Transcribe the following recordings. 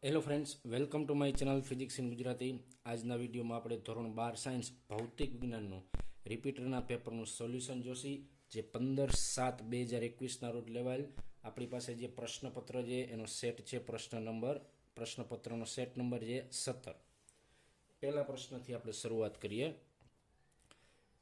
Hello friends, welcome to my channel physics in Gujarati. આજના વિડીયોમાં આપણે ધોરણ 12 સાયન્સ ભૌતિક વિજ્ઞાનનું રિપીટરના પેપરનું સોલ્યુશન જોશી, જે 15/7/2021ના રોજ લેવાયેલ. આપણી પાસે જે પ્રશ્નપત્ર છે એનો સેટ છે પ્રશ્નપત્રનો સેટ નંબર છે 17. પહેલા પ્રશ્નથી આપણે શરૂઆત કરીએ.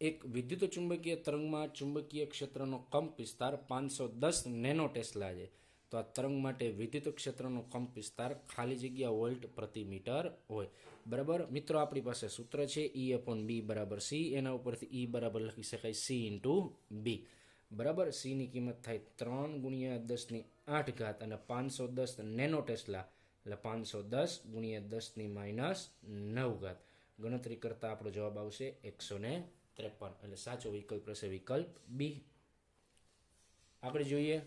એક વિદ્યુત ચુંબકીય તરંગમાં ચુંબકીય ક્ષેત્રનો કંપ વિસ્તાર 510 નેનો ટેસ્લા છે. તો આ તરંગ માટે વિદ્યુત ક્ષેત્રનો કંપ વિસ્તાર ખાલી જગ્યા વોલ્ટ પ્રતિ મીટર હોય. બરાબર મિત્રો, આપણી પાસે સૂત્ર છે E/B બરાબર C. એના ઉપરથી E બરાબર લખી શકાય C ઇન્ટુ B. બરાબર, C ની કિંમત થાય 3 × 10⁸ અને 510 નેનો ટેસ્લા એટલે 510 × 10⁻⁹. ગણતરી કરતા આપણો જવાબ આવશે 153. એટલે સાચો વિકલ્પ રહેશે વિકલ્પ બી. આગળ જોઈએ.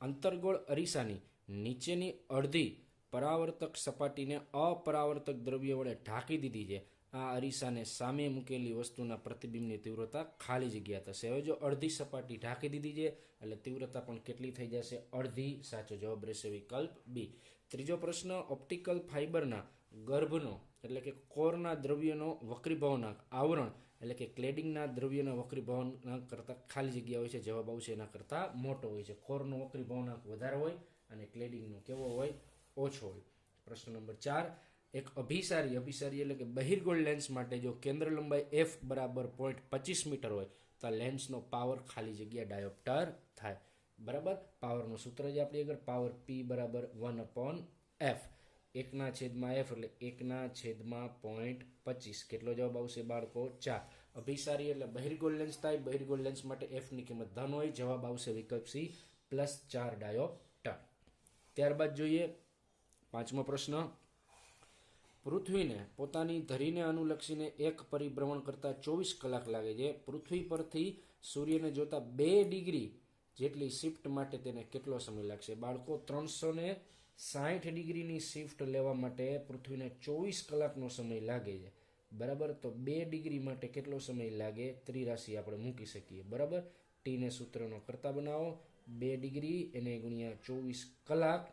અંતર્ગોળ અરીસાની નીચેની અડધી પરાવર્તક સપાટીને અપરાવર્તક દ્રવ્ય વડે ઢાંકી દીધી છે. આ અરીસાને સામે મૂકેલી વસ્તુના પ્રતિબિંબની તીવ્રતા ખાલી જગ્યા થશે. હવે જો અડધી સપાટી ઢાંકી દીધી છે એટલે તીવ્રતા પણ કેટલી થઈ જશે? અડધી. સાચો જવાબ રહેશે વિકલ્પ બી. ત્રીજો પ્રશ્ન. ઓપ્ટિકલ ફાઇબરના ગર્ભનો એટલે કે કોરના દ્રવ્યનો વક્રીભાવનાંક આવરણ એટલે કે ક્લેડિંગના દ્રવ્યના વક્રીભાવનાંક કરતાં ખાલી જગ્યા હોય છે. જવાબ આવશે એના કરતાં મોટો હોય છે. કોરનો વક્રીભાવનાંક વધારે હોય અને ક્લેડિંગનો કેવો હોય? ઓછો હોય. પ્રશ્ન નંબર 4. એક અભિસારી એટલે કે બહિર્ગોળ લેન્સ માટે જો કેન્દ્ર લંબાઈ f બરાબર 0.25 મીટર હોય તો લેન્સનો પાવર ખાલી જગ્યા ડાયોપ્ટર થાય. બરાબર, પાવરનું સૂત્ર જે આપણી આગળ પાવર P બરાબર 1/f. 1/f એટલે 1/0.25. કેટલો જવાબ આવશે બાળકો? 4. અભિસારી એટલે બહિર્ગોળ લેન્સ થાય. બહિર્ગોળ લેન્સ માટે f ની કિંમત ધન હોય. જવાબ આવશે વિકલ્પ C +4 ડાયોપ્ટર. ત્યારબાદ જોઈએ પાંચમો પ્રશ્ન. પૃથ્વીને પોતાની ધરીને અનુલક્ષીને એક પરિભ્રમણ કરતા 24 કલાક લાગે છે. પૃથ્વી પરથી સૂર્યને જોતા 2 ડિગ્રી જેટલી શિફ્ટ માટે તેને કેટલો સમય લાગશે? બાળકો, 360 ડિગ્રીની શિફ્ટ લેવા માટે પૃથ્વીને 24 કલાકનો સમય લાગે છે. બરાબર, તો 2 ડિગ્રી માટે કેટલો સમય લાગે? ત્રિરાશિ આપણે મૂકી શકીએ. બરાબર, ટીને સૂત્રનો કરતા બનાવો. 2 ડિગ્રી એને ગુણ્યા 24 કલાક,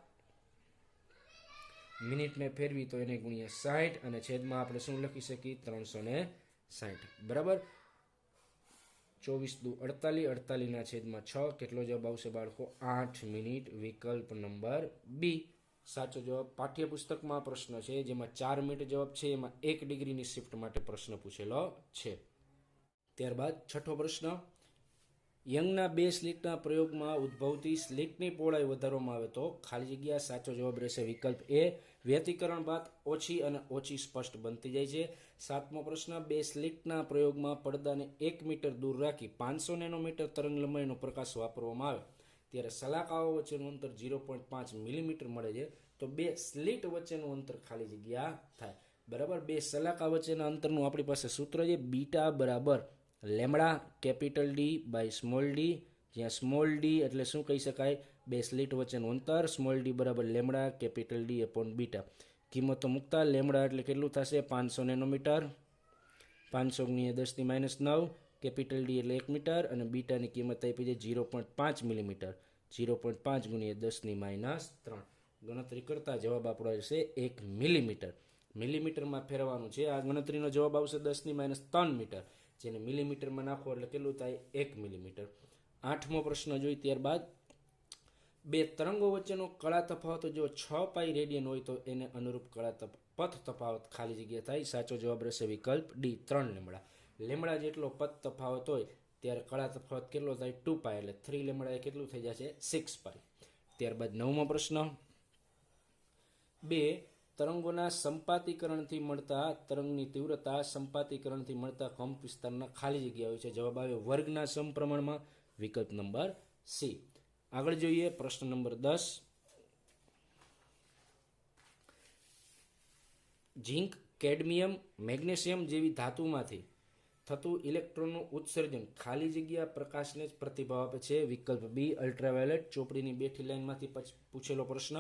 મિનિટને ફેરવી તો એને ગુણ્યા 60 અને છેદમાં આપણે શું લખી શકીએ? 360. બરાબર, 24 દુ 48, 48ના છેદમાં 6. કેટલો જવાબ આવશે બાળકો? 8 મિનિટ. વિકલ્પ નંબર બી સાચો જવાબ. પાઠ્યપુસ્તકમાં પ્રશ્ન છે જેમાં 4 મિનિટ જવાબ છે, એમાં 1 ડિગ્રીની શિફ્ટ માટે પ્રશ્ન પૂછેલો છે. ત્યારબાદ છઠ્ઠો પ્રશ્ન. યંગના 2 સ્લિટના પ્રયોગમાં ઉદ્ભવતી સ્લિટની પહોળાઈ વધારવામાં આવે તો ખાલી જગ્યા. સાચો જવાબ રહેશે વિકલ્પ એ. વ્યતિકરણ બાદ ઓછી અને ઓછી સ્પષ્ટ બનતી જાય છે. સાતમો પ્રશ્ન. 2 સ્લિટના પ્રયોગમાં પડદાને 1 મીટર દૂર રાખી 500 નેનોમીટર તરંગ લંબાઈનો પ્રકાશ વાપરવામાં આવે ત્યારે સલાખાઓ વચ્ચેનું અંતર 0.5 મિલીમીટર મળે છે. તો 2 સ્લિટ વચ્ચેનું અંતર ખાલી જગ્યા થાય. બરાબર, 2 સલાખા વચ્ચેના અંતરનું આપણી પાસે સૂત્ર છે બીટા બરાબર lambda capital D by small d, જ્યાં સ્મોલ ડી એટલે શું કહી શકાય? 2 સ્લિટ વચ્ચેનું અંતર. સ્મોલ ડી બરાબર lambda capital D upon beta. કિંમતો મૂકતા લેમડા એટલે કેટલું થશે? 500 નેનોમીટર. 500 × 10⁻9. કેપિટલ ડી એટલે 1 મીટર અને બીટાની કિંમત આપી છે 0.5 મિલીમીટર. 0.5 × 10⁻3. ગણતરી કરતા જવાબ આપણો આવશે 1 મિલીમીટર. મિલીમીટરમાં ફેરવાનું છે. આ ગણતરીનો જવાબ આવશે 10⁻3 મીટર, જેને મિલીમીટરમાં નાખો એટલે કેટલું થાય? 1 મિલીમીટર. આઠમો પ્રશ્ન જોઈ. ત્યારબાદ 2 તરંગો વચ્ચેનો કળા તફાવત જો 6π રેડિયન હોય તો એને અનુરૂપ પથ તફાવત ખાલી જગ્યા થાય. સાચો જવાબ રહેશે વિકલ્પ ડી 3 લેમડા. લેમડા જેટલો પથ તફાવત હોય ત્યારે કળા તફાવત કેટલો થાય? 2π એટલે 3 લેમડા એ કેટલું થઈ જશે? 6π. ત્યારબાદ નવમો પ્રશ્ન. 2 તરંગોના સંપાતીકરણથી મળતા તરંગની તીવ્રતા સંપાતીકરણથી મળતા કંપ વિસ્તારના ખાલી જગ્યા હોય છે. જવાબ આવે વર્ગના સમપ્રમાણમાં. વિકલ્પ નંબર સી. આગળ જોઈએ પ્રશ્ન નંબર 10. ઝીંક, કેડમિયમ, મેગ્નેશિયમ જેવી ધાતુમાંથી થતું ઇલેક્ટ્રોનનું ઉત્સર્જન ખાલી જગ્યા પ્રકાશને જ પ્રતિભાવ આપે છે. વિકલ્પ બી અલ્ટ્રાવાયોલેટ. ચોપડીની બેઠી લાઈનમાંથી પૂછેલો પ્રશ્ન.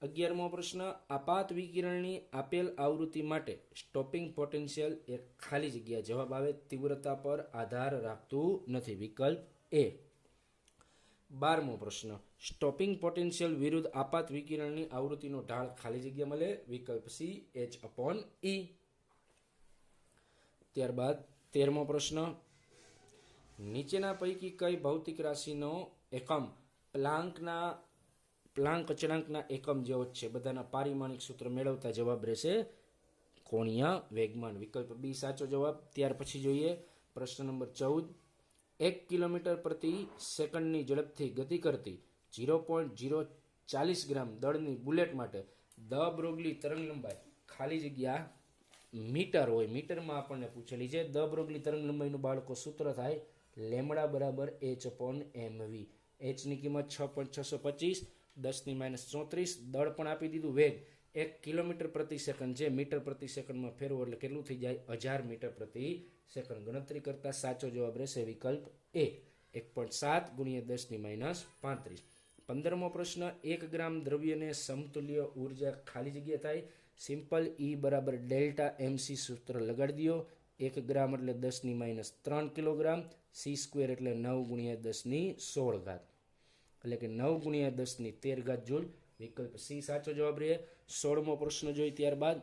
11મો પ્રશ્ન. આપાત વિકિરણની આપેલ આવૃત્તિ માટે સ્ટોપિંગ પોટેન્શિયલ એ ખાલી જગ્યા. જવાબ આવે તીવ્રતા પર આધાર રાખતું નથી. વિકલ્પ એ. 12મો પ્રશ્ન. સ્ટોપિંગ પોટેન્શિયલ વિરુદ્ધ આપાત વિકિરણની આવૃત્તિનો ઢાળ ખાલી જગ્યા મળે, વિકલ્પ સી H/E. ત્યારબાદ 13મો પ્રશ્ન, નીચેના પૈકી કઈ ભૌતિક રાશિનો એકમ પ્લાન્ક અચળાંકના એકમ જેવો જ છે? બધાના પારિમાણિક સૂત્ર મેળવતા જવાબ રહેશે કોણીય વેગમાન, વિકલ્પ બી સાચો જવાબ. ત્યાર પછી જોઈએ પ્રશ્ન નંબર 14, 1 કિલોમીટર પ્રતિ સેકન્ડની ઝડપથી ગતિ કરતી 0.040 ગ્રામ દળની બુલેટ માટે દ બ્રોગલી તરંગ લંબાઈ ખાલી જગ્યા મીટર હોય, મીટરમાં આપણને પૂછેલી છે. દ બ્રોગલી તરંગ લંબાઈનું બાળકો સૂત્ર થાય લેમડા બરાબર H/mv. Hની કિંમત 6.625, 10⁻34, દળ પણ આપી દીધું, વેગ 1 કિલોમીટર પ્રતિ સેકન્ડ છે, મીટર પ્રતિ સેકન્ડમાં ફેરવો એટલે કેટલું થઈ જાય? 1000 મીટર પ્રતિ સેકન્ડ. ગણતરી કરતા સાચો જવાબ રહેશે વિકલ્પ એ 1.7 × 10⁻35. 15મો પ્રશ્ન, 1 ગ્રામ દ્રવ્યને સમતુલ્ય ઉર્જા ખાલી જગ્યા થાય. સિમ્પલ E બરાબર ડેલ્ટા MC સૂત્ર લગાડી દો. 1 ગ્રામ એટલે 10⁻3 કિલોગ્રામ, C² એટલે 9 × 10⁻16 ઘાત, એટલે કે 9 × 10⁻13 ઘાત જૂલ, વિકલ્પ સી સાચો જવાબ રહે. 16મો પ્રશ્ન જોઈ ત્યારબાદ,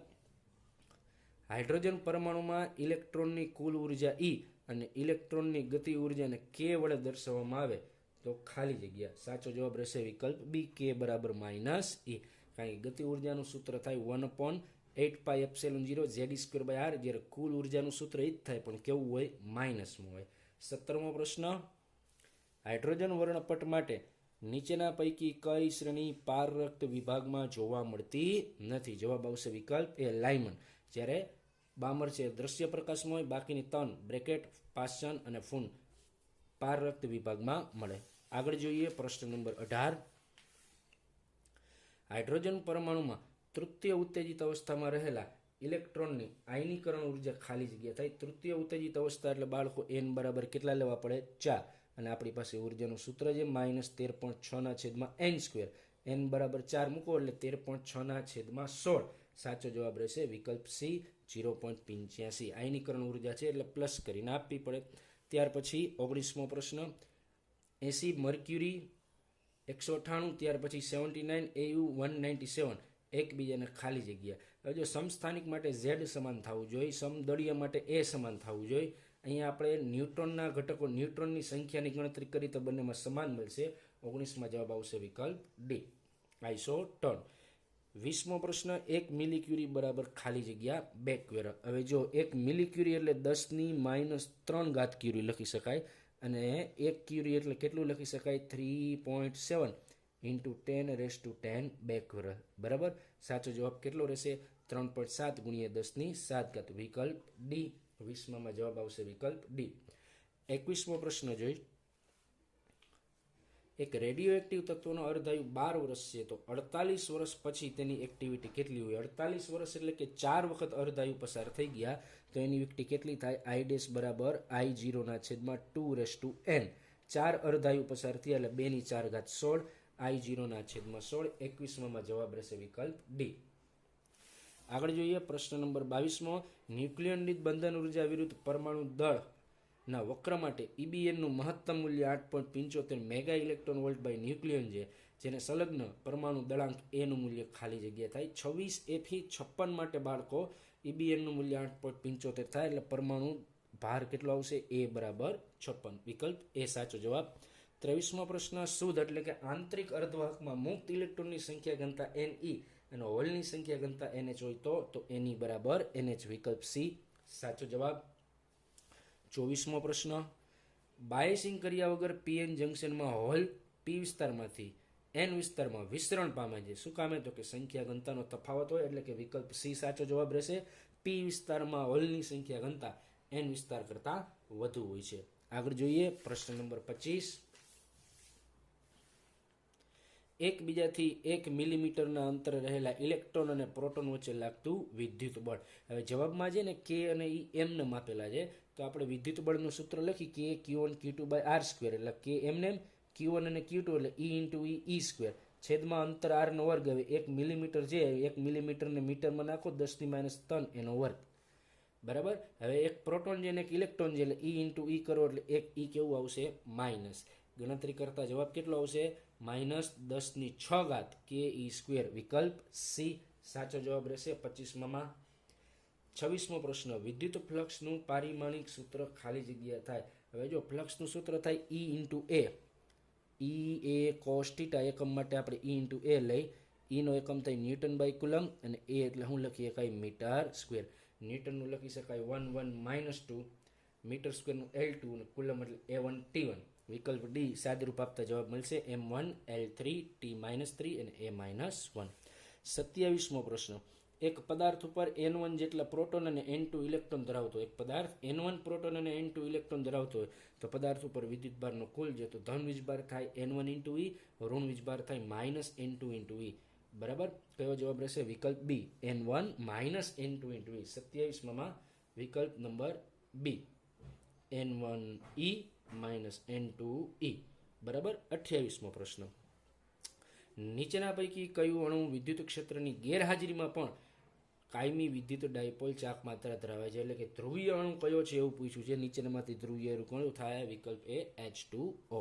હાઇડ્રોજન પરમાણુમાં ઇલેક્ટ્રોનની કુલ ઉર્જા E અને ઇલેક્ટ્રોનની ગતિ ઉર્જાને K વડે દર્શાવવામાં આવે તો ખાલી જગ્યા. સાચો જવાબ રહેશે વિકલ્પ બી K બરાબર -E. કારણ કે ગતિ ઉર્જાનું સૂત્ર થાય 1/8πε0 Z²/r, જ્યારે કુલ ઉર્જાનું સૂત્ર એ જ થાય પણ કેવું હોય? માઇનસમાં હોય. 17મો પ્રશ્ન, હાઇડ્રોજન વર્ણપટ માટે નીચેના પૈકી કઈ શ્રેણી પારરક્ત વિભાગમાં જોવા મળતી નથી? જવાબ આવશે વિકલ્પ એ લાઇમન. જ્યારે બામર છે દ્રશ્ય પ્રકાશમાં હોય, બાકીની 3 બ્રેકેટ, પાસન અને ફૂન પારરક્ત વિભાગમાં મળે. આગળ જોઈએ પ્રશ્ન નંબર 18, હાઇડ્રોજન પરમાણુમાં તૃતીય ઉત્તેજિત અવસ્થામાં રહેલા ઇલેક્ટ્રોનની આયનીકરણ ઉર્જા ખાલી જગ્યા થાય. તૃતીય ઉત્તેજિત અવસ્થા એટલે બાળકો n બરાબર કેટલા લેવા પડે? 4. અને આપણી પાસે ઉર્જાનું સૂત્ર છે -13.6/n². n બરાબર 4 મૂકો એટલે 13.6/16. સાચો જવાબ રહેશે વિકલ્પ સી 0.85. આયનીકરણ ઉર્જા છે એટલે પ્લસ કરીને આપવી પડે. ત્યાર પછી 19મો પ્રશ્ન, 80 મર્ક્યુરી 198, ત્યાર પછી 79 Au 197 એકબીજાને ખાલી જગ્યા. હવે જો સમસ્થાનિક માટે Z સમાન થવું જોઈએ, સમદળીય માટે A સમાન થવું જોઈએ. અહીંયા આપણે ન્યુટ્રોનના ઘટકો, ન્યુટ્રોનની સંખ્યાની ગણતરી કરી તો બંનેમાં સમાન મળશે. 19માં જવાબ આવશે વિકલ્પ ડી આઇસોટોન. 20મો પ્રશ્ન, 1 મિલીક્યુરી બરાબર ખાલી જગ્યા 2 ક્યુર. હવે જો 1 મિલીક્યુરી એટલે 10⁻³ ઘાત ક્યુરી લખી શકાય, અને 1 ક્યુરી એટલે કેટલું લખી શકાય? 3.7 × 10⁻10 બેક્યુર. બરાબર, સાચો જવાબ કેટલો રહેશે? 3.7 × 10⁻7 ઘાત, વિકલ્પ ડી. 20માં જવાબ આવશે વિકલ્પ ડી. 21મો પ્રશ્ન જોઈ, એક રેડિયો એક્ટિવ તત્વનો અર્ધાયુ 12 વર્ષ છે, તો 48 વર્ષ પછી તેની એક્ટિવિટી કેટલી હોય? 48 વર્ષ એટલે કે 4 વખત અર્ધાયુ પસાર થઈ ગયા, તો એની એક્ટિવિટી કેટલી થાય? I' બરાબર I0/2n. 4 અર્ધાયુ પસાર થયા એટલે 2⁴ ઘાત 16, I0/16. 21માં જવાબ રહેશે વિકલ્પ ડી. આગળ જોઈએ પ્રશ્ન નંબર 22મો, ન્યુક્લિયનની બંધન ઉર્જા વિરુદ્ધ પરમાણુ દળના વક્ર માટે EBNનું મહત્તમ મૂલ્ય 8.75 મેગા ઇલેક્ટ્રોન વોલ્ટ બાય ન્યુક્લિયન છે, જેને સંલગ્ન પરમાણુ દળાંક એનું મૂલ્ય ખાલી જગ્યા થાય. 26 Fe 56 માટે બાળકો EBNનું મૂલ્ય 8.75 થાય એટલે પરમાણુ ભાર કેટલો આવશે? A બરાબર 56, વિકલ્પ એ સાચો જવાબ. 23મો પ્રશ્ન, શુદ્ધ એટલે કે આંતરિક અર્ધવાહકમાં મુક્ત ઇલેક્ટ્રોનની સંખ્યા ઘનતા Ne અને હોલની સંખ્યા ઘનતા NH હોય તો Ne બરાબર NH, વિકલ્પ સી સાચો જવાબ. 24મો પ્રશ્ન, બાયસિંગ કર્યા વગર PN જંકશનમાં હોલ P વિસ્તારમાંથી N વિસ્તારમાં વિસ્તરણ પામે છે, શું કામે? તો કે સંખ્યા ઘનતાનો તફાવત હોય, એટલે કે વિકલ્પ સી સાચો જવાબ રહેશે. P વિસ્તારમાં હોલની સંખ્યા ઘનતા N વિસ્તાર કરતાં વધુ હોય છે. આગળ જોઈએ પ્રશ્ન નંબર 25, એકબીજાથી 1 મિલીમીટરના અંતરે રહેલા ઇલેક્ટ્રોન અને પ્રોટોન વચ્ચે લાગતું વિદ્યુત બળ. હવે જવાબમાં છે ને K અને E એમને માપેલા છે, તો આપણે વિદ્યુત બળનું સૂત્ર લખી K Q1 Q2/r², એટલે K એમને Q1 અને Q2 એટલે E × E² છેદમાં અંતર r નો વર્ગ. હવે 1 મિલીમીટર છે, 1 મિલીમીટરને મીટરમાં નાખો 10⁻³ એનો વર્ગ. બરાબર, હવે એક પ્રોટોન છે ને એક ઇલેક્ટ્રોન છે, એટલે E × E કરો એટલે એક E કેવું આવશે? માઇનસ. ગણતરી કરતા જવાબ કેટલો આવશે? -10⁶ ke સ્ક્વેર વિકલ્પ સી સાચો જવાબ રહેશે 25માં. 26મો પ્રશ્ન વિદ્યુત ફ્લક્સનું પારિમાણિક સૂત્ર ખાલી જગ્યા થાય. હવે જો ફ્લક્સનું સૂત્ર થાય E ઇન્ટુ એ. એ કોસ થીટા એકમ માટે આપણે E ઇન્ટુ એ લઈ. ઈનો એકમ થાય ન્યૂટન બાય કુલમ અને એ એટલે શું લખી શકાય મીટર સ્ક્વેર. ન્યૂટનનું લખી શકાય 1 - 2 મીટર સ્ક્વેરનું L2 અને કુલમ એટલે A1 T1. વિકલ્પ ડી સાદરૂપ આપતા જવાબ મળશે M1 L3 T-3 અને A-1. 27મો પ્રશ્ન એક પદાર્થ ઉપર N1 જેટલા પ્રોટોન અને N2 ઇલેક્ટ્રોન ધરાવતો એક પદાર્થ N1 પ્રોટોન અને N2 ઇલેક્ટ્રોન ધરાવતો હોય તો પદાર્થ ઉપર વિદ્યુતભારનો કુલ જે તો ધન વીજભાર થાય N1 ઇન્ટુ E, ઋણ વીજભાર થાય -N2 ઇન્ટુ E. બરાબર, કયો જવાબ રહેશે? વિકલ્પ બી N1 - N2 ઇન્ટુ E. 27માં વિકલ્પ નંબર બી N1E - N2E. બરાબર. 28મો પ્રશ્ન નીચેના પૈકી કયું અણુ વિદ્યુત ક્ષેત્રની ગેરહાજરીમાં પણ કાયમી વિદ્યુત ડાયપોલ ચાક માત્રા ધરાવે છે? એટલે કે ધ્રુવીય અણુ કયો છે એવું પૂછ્યું છે. નીચેનામાંથી ધ્રુવીય અણુ કયું થાય? વિકલ્પ એ H2O.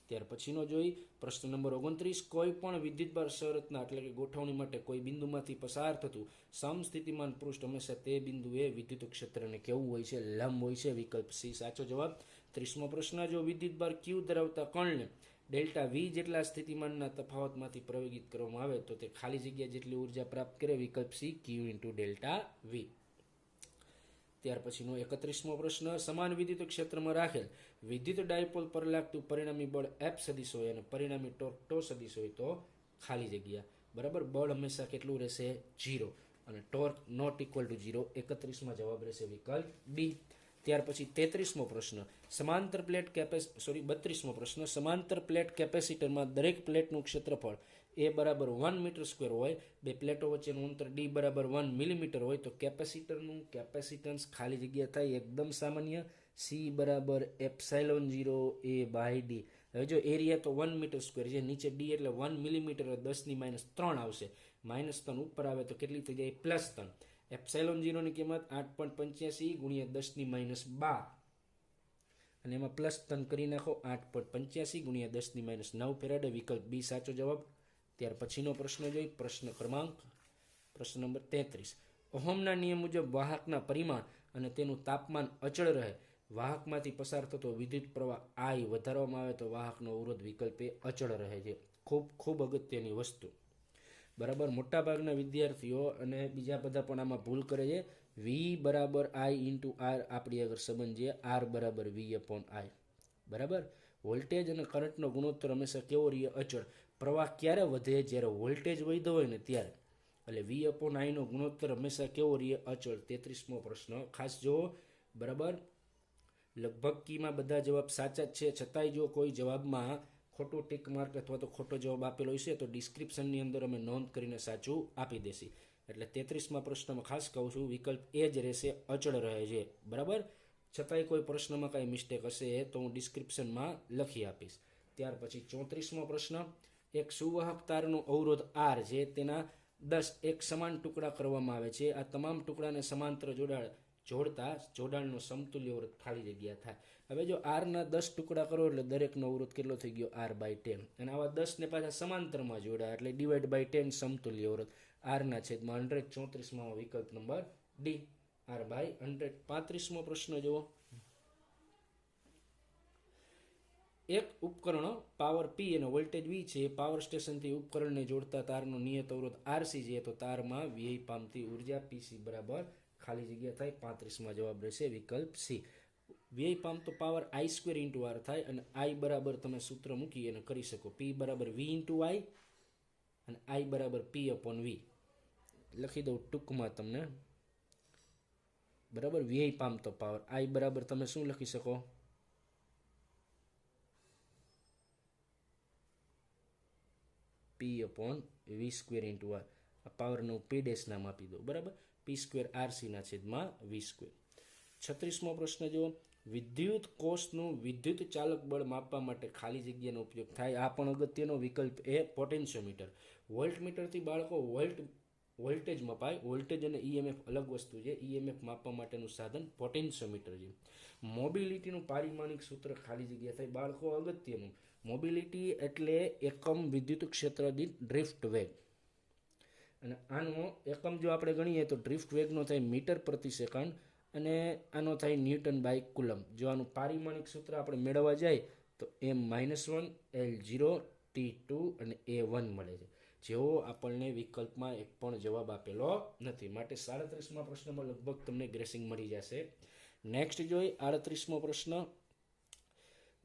ત્યાર પછીનો જોઈ પ્રશ્ન નંબર 29 કોઈ પણ વિદ્યુતભાર સંરચના એટલે કે ગોઠવણી માટે કોઈ બિંદુમાંથી પસાર થતું સમસ્થિતિમાન પૃષ્ઠ હંમેશા તે બિંદુએ વિદ્યુત ક્ષેત્રને કેવું હોય છે? લંબ હોય છે. વિકલ્પ સી સાચો જવાબ. 30મો પ્રશ્ન જો વિદ્યુતભાર Q ધરાવતા કણને ડેલ્ટા V જેટલા સ્થિતિમાનના તફાવતમાંથી પ્રવેગિત કરવામાં આવે તો તે ખાલી જગ્યા જેટલી ઉર્જા પ્રાપ્ત કરે. વિકલ્પ C Q into delta V. ત્યાર પછીનો 31મો પ્રશ્ન સમાન વિદ્યુત ક્ષેત્રમાં રાખેલ વિદ્યુત ડાયપોલ પર લાગતું પરિણામી બળ F સદિશ હોય અને પરિણામી ટોર્ક ટો સદિશ હોય તો ખાલી જગ્યા. બરાબર, બળ હંમેશા કેટલું રહેશે? 0 અને ટોર્ક નોટ ઇક્વલ ટુ 0. 31માં જવાબ રહેશે વિકલ્પ બી. ત્યાર પછી 33મો પ્રશ્ન સમાંતર પ્લેટ 32મો પ્રશ્ન સમાંતર પ્લેટ કેપેસિટરમાં દરેક પ્લેટનું ક્ષેત્રફળ એ બરાબર 1 મીટર સ્ક્વેર હોય, બે પ્લેટો વચ્ચેનું અંતર ડી બરાબર 1 મિલીમીટર હોય તો કેપેસિટરનું કેપેસિટન્સ ખાલી જગ્યા થાય એકદમ સામાન્ય સી બરાબર ε0 A બાય ડી. હવે જો એરિયા તો 1 મીટર સ્ક્વેર છે, નીચે ડી એટલે 1 મિલીમીટર 10⁻³ આવશે. -3 ઉપર આવે તો કેટલી થઈ જાય? +3. ε0 ની કિંમત 8.85 ગુણ્યા 10⁻12 અને એમાં +3 કરી નાખો 8.85 ગુણ્યા 10⁻9 ફેરાડે. વિકલ્પ બી સાચો જવાબ. ત્યાર પછીનો પ્રશ્ન જોઈ પ્રશ્ન નંબર 33 ઓહમના નિયમ મુજબ વાહકના પરિમાણ અને તેનું તાપમાન અચળ રહે વાહકમાંથી પસાર થતો વિદ્યુત પ્રવાહ I વધારવામાં આવે તો વાહકનો અવરોધ વિકલ્પ એ અચળ રહે છે. ખૂબ અગત્યની વસ્તુ. બરાબર, મોટાભાગના વિદ્યાર્થીઓ અને બીજા બધા પણ આમાં ભૂલ કરે છે. V બરાબર I ઇન્ટુ R આપણી આગળ સંબંધ છે R બરાબર V/I. બરાબર, વોલ્ટેજ અને કરંટનો ગુણોત્તર હંમેશા કેવો રહે? અચળ. પ્રવાહ ક્યારે વધે? જ્યારે વોલ્ટેજ વધ્યો હોય ને ત્યારે. એટલે V/I નો ગુણોત્તર હંમેશા કેવો રહે? અચળ. 33મો પ્રશ્ન ખાસ જુઓ. બરાબર, લગભગ કીમાં બધા જવાબ સાચા જ છે, છતાંય જો કોઈ જવાબમાં ખોટું ટીક માર્ક અથવા તો ખોટો જવાબ આપેલો હશે તો ડિસ્ક્રિપ્શનની અંદર અમે નોંધ કરીને સાચું આપી દેશી. એટલે 33મા પ્રશ્નમાં ખાસ કહું છું વિકલ્પ એ જ રહેશે, અચળ રહે છે. બરાબર, છતાંય કોઈ પ્રશ્નમાં કાંઈ મિસ્ટેક હશે તો હું ડિસ્ક્રિપ્શનમાં લખી આપીશ. ત્યાર પછી 34મો પ્રશ્ન એક સુવાહક તારનો અવરોધ R છે, તેના 10 એક સમાન ટુકડા કરવામાં આવે છે. આ તમામ ટુકડાને સમાંતર જોડતા જોડાણનો સમતુલ્ય અવરોધ ખાલી જગ્યા થાય. હવે જો R ના 10 ટુકડા કરો એટલે દરેકનો અવરોધ કેટલો થઈ ગયો? R/10. અને આવા 10 ને પાછા સમાંતરમાં જોડ્યા એટલે /10 સમતુલ્ય અવરોધ. R ના છેદમાં 100. 34માં વિકલ્પ નંબર ડી R/100. 35મો પ્રશ્ન જુઓ. એક ઉપકરણ પાવર P અને વોલ્ટેજ V છે. પાવર સ્ટેશનથી ઉપકરણને જોડતા તારનો નિયત અવરોધ RC છે તો તારમાં વ્યય પામતી ઉર્જા PC બરાબર ખાલી જગ્યા થાય. 35માં જવાબ રહેશે વિકલ્પ સી. વ્યય પામતો પાવર I² ઇન્ટુ R થાય અને I બરાબર તમે સૂત્ર મૂકી અને કરી શકો P બરાબર V ઇન્ટુ I અને I બરાબર P/V. લખી દઉં ટૂંકમાં તમને. બરાબર, વ્યય પામતો પાવર I બરાબર તમે શું લખી શકો? P/V² into R. આ પાવરનું P ડેશ નામ આપી દો. બરાબર, P² RC ના છેદમાં V². 36મો પ્રશ્ન જુઓ. વિદ્યુત કોષનું વિદ્યુત ચાલક બળ માપવા માટે ખાલી જગ્યાનો ઉપયોગ થાય. આ પણ અગત્યનો. વિકલ્પ એ પોટેન્શિયોમીટર. વોલ્ટમીટરથી બાળકો વોલ્ટેજ મપાય. વોલ્ટેજ અને EMF અલગ વસ્તુ છે. EMF માપવા માટેનું સાધન પોટેન્શિયોમીટર છે. મોબિલિટીનું પારિમાણિક સૂત્ર ખાલી જગ્યા થાય. બાળકો અગત્યનું. મોબિલિટી એટલે એકમ વિદ્યુત ક્ષેત્ર દીઠ ડ્રિફ્ટ વેગ, અને આનો એકમ જો આપણે ગણીએ તો ડ્રિફ્ટ વેગનો થાય મીટર પ્રતિ સેકન્ડ અને આનો થાય ન્યૂટન બાય કુલમ. જો આનું પારિમાણિક સૂત્ર આપણે મેળવવા જાય તો M-1 L0 T2 અને A1 મળે છે, જેવો આપણને વિકલ્પમાં એક પણ જવાબ આપેલો નથી. માટે 37મા પ્રશ્નમાં લગભગ તમને ગ્રેસિંગ મળી જશે. નેક્સ્ટ જોઈ 38મો પ્રશ્ન.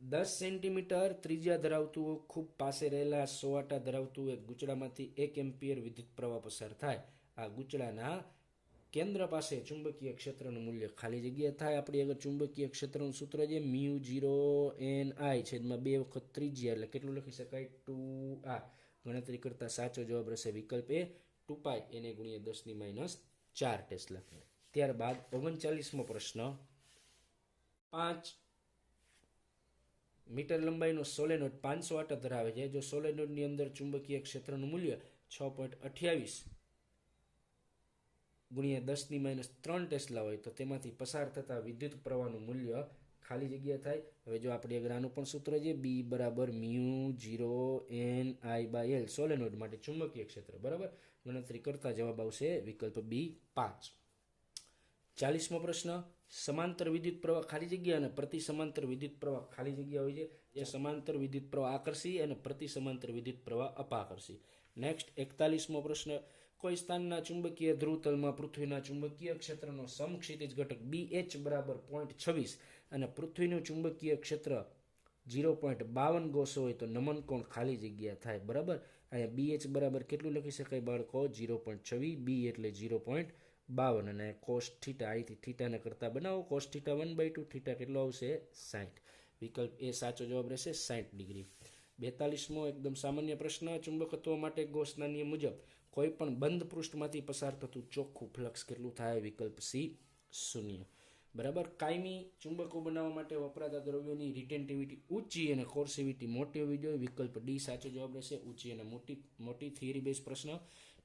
10 સેન્ટીમીટર ત્રિજ્યા ધરાવતું ખૂબ પાસે રહેલા 100 આંટા ધરાવતું એક ગૂંચળામાંથી 1 એમ્પિયર વિદ્યુત પ્રવાહ પસાર થાય. આ ગૂંચળાના કેન્દ્ર પાસે ચુંબકીય ક્ષેત્રનું મૂલ્ય ખાલી જગ્યા થાય. આપણી આગળ ચુંબકીય ક્ષેત્રનું સૂત્ર છે μ0 છેદમાં 2 વખત ત્રિજ્યા, એટલે કેટલું લખી શકાય 2r. ગણતરી કરતા સાચો જવાબ રહેશે વિકલ્પ એ 2π એને ગુણ્યા 10⁻⁴ ટેસ્લા. ત્યારબાદ 39મો પ્રશ્ન. 5 મીટર લંબાઈનો સોલેનોઇડ 500 આંટા ધરાવે છે. જો સોલેનોઇડની અંદર ચુંબકીય ક્ષેત્રનું મૂલ્ય 6.28 ગુણ્યા 10⁻³ ટેસ્લા હોય તો તેમાંથી પસાર થતા વિદ્યુત પ્રવાહનું મૂલ્ય ખાલી જગ્યા થાય. હવે જો આપણે આગળ આનું પણ સૂત્ર છે B બરાબર μ0 Ni/L સોલેનોઇડ માટે ચુંબકીય ક્ષેત્ર બરાબર. ગણતરી કરતા જવાબ આવશે વિકલ્પ B 5. 40મો પ્રશ્ન. સમાંતર વિદ્યુત પ્રવાહ ખાલી જગ્યા અને પ્રતિ સમાંતર વિદ્યુત પ્રવાહ ખાલી જગ્યા હોય છે. જે સમાંતર વિદ્યુત પ્રવાહ આકર્ષી અને પ્રતિ સમાંતર વિદ્યુત પ્રવાહ અપાકર્ષી. નેક્સ્ટ 41મો પ્રશ્ન. કોઈ સ્થાનના ચુંબકીય ધ્રુવતલમાં પૃથ્વીના ચુંબકીય ક્ષેત્રનો સમક્ષિતિજ ઘટક BH બરાબર 0.26 અને પૃથ્વીનું ચુંબકીય ક્ષેત્ર 0.52 ગોસો હોય તો નમન કોણ ખાલી જગ્યા થાય બરાબર. અહીંયા BH બરાબર કેટલું લખી શકાય બાળકો 0.26, B એટલે 0.52 અને cos થીટા, અહીંથી થીટાને કરતા બનાવો cos થીટા 1/2, થીટા કેટલો આવશે 60. વિકલ્પ એ સાચો જવાબ રહેશે 60 ડિગ્રી. 42મો એકદમ સામાન્ય પ્રશ્ન. ચુંબકત્વ માટે ગૌસના નિયમ મુજબ કોઈ પણ બંધ પૃષ્ઠમાંથી પસાર થતું ચોખ્ખું ફ્લક્સ કેટલું થાય? વિકલ્પ સી 0 બરાબર. કાયમી ચુંબકો બનાવવા માટે વપરાતા દ્રવ્યોની રિટેન્ટિવિટી ઊંચી અને કોર્સિવિટી મોટી હોવી જોઈએ. વિકલ્પ ડી સાચો જવાબ રહેશે, ઊંચી અને મોટી. થિયરી બેઝ પ્રશ્ન.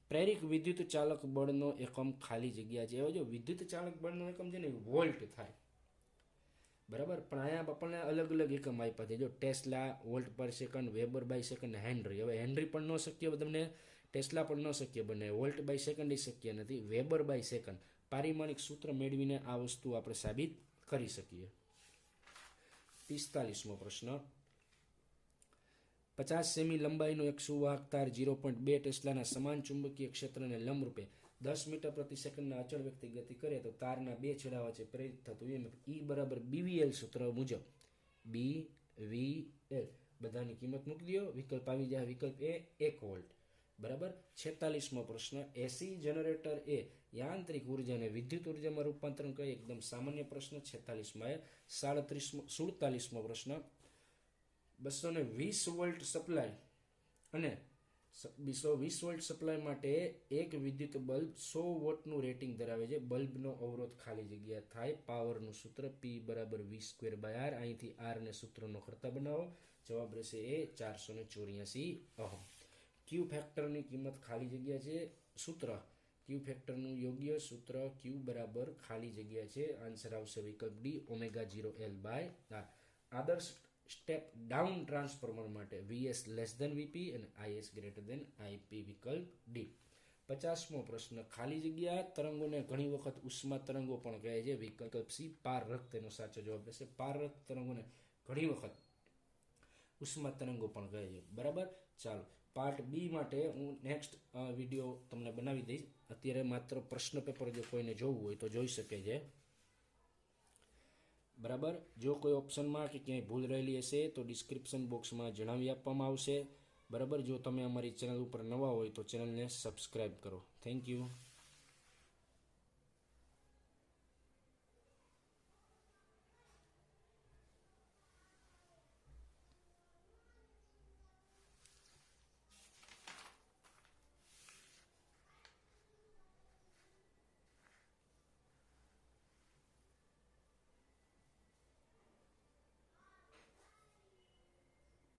પ્રેરિત વિદ્યુત ચાલક બળનો એકમ ખાલી જગ્યા છે. જો વિદ્યુત ચાલક બળનો એકમ છે ને વોલ્ટ થાય બરાબર, પણ અહીંયા આપણને અલગ અલગ એકમ આપ્યા છે. જો tesla volt per second, weber by second, henry. હવે હેનરી પણ ન શક્ય તમને, ટેસ્લા પણ ન શક્ય બને, વોલ્ટ બાય સેકન્ડ એ શક્ય નથી, વેબર બાય સેકન્ડ. પારિમાણિક સૂત્ર મેળવીને આ વસ્તુ આપણે સાબિત કરી શકીએ. 45મો પ્રશ્ન. 50 સેમી લંબાઈનો એક સુવાહક તાર 0.2 ટેસ્લાના સમાન ચુંબકીય ક્ષેત્રને લંબરૂપે 10 મીટર પ્રતિ સેકન્ડના અચળ વેગથી ગતિ કરે તો તારના બે છેડા વચ્ચે પ્રેરિત થતું EMF E બરાબર BVL સૂત્ર મુજબ BVL બધાની કિંમત મૂકી દો. વિકલ્પ આવી જાય વિકલ્પ એ 1 વોલ્ટ બરાબર. 46મો પ્રશ્ન. એસી જનરેટર એ યાંત્રિક ઉર્જાને વિદ્યુત ઉર્જામાં રૂપાંતરણ કરે. એકદમ સામાન્ય પ્રશ્ન. 46માં. 47મો પ્રશ્ન. 220 વોલ્ટ સપ્લાય અને 220 વોલ્ટ સપ્લાય માટે એક વિદ્યુત બલ્બ 100 વોટનું રેટિંગ ધરાવે છે. બલ્બનો અવરોધ ખાલી જગ્યા થાય. પાવરનું સૂત્ર P બરાબર V²/R. અહીંથી R ને સૂત્રનો કરતા બનાવો. જવાબ રહેશે એ 484 ઓહમ. ક્યુ ફેક્ટરની કિંમત ખાલી જગ્યા છે. સૂત્ર ક્યુ ફેક્ટરનું યોગ્ય સૂત્ર ક્યુ બરાબર ખાલી જગ્યા છે. આન્સર આવશે વિકલ્પ ડી ω0L/R. આદર્શ સ્ટેપ ડાઉન ટ્રાન્સફોર્મર માટે VS VP અને IS IP. વિકલ્પ ડી. 50મો પ્રશ્ન. ખાલી જગ્યા તરંગોને ઘણી વખત ઉષ્મા તરંગો પણ કહે છે. વિકલ્પ સી પારરત તેનો સાચો જવાબ રહેશે. પારરત તરંગોને ઘણી વખત ઉષ્મા તરંગો પણ કહે છે બરાબર. ચાલો પાર્ટ બી માટે હું નેક્સ્ટ વિડીયો તમને બનાવી દઈશ. અત્યારે માત્ર પ્રશ્ન પેપર જો કોઈને જોવું હોય તો જોઈ શકે છે બરાબર. જો કોઈ ઓપ્શનમાં કે ક્યાંય ભૂલ રહેલી હશે તો ડિસ્ક્રિપ્શન બોક્સમાં જણાવી આપવામાં આવશે બરાબર. જો તમે અમારી ચેનલ ઉપર નવા હોય તો ચેનલને સબસ્ક્રાઈબ કરો. Thank you.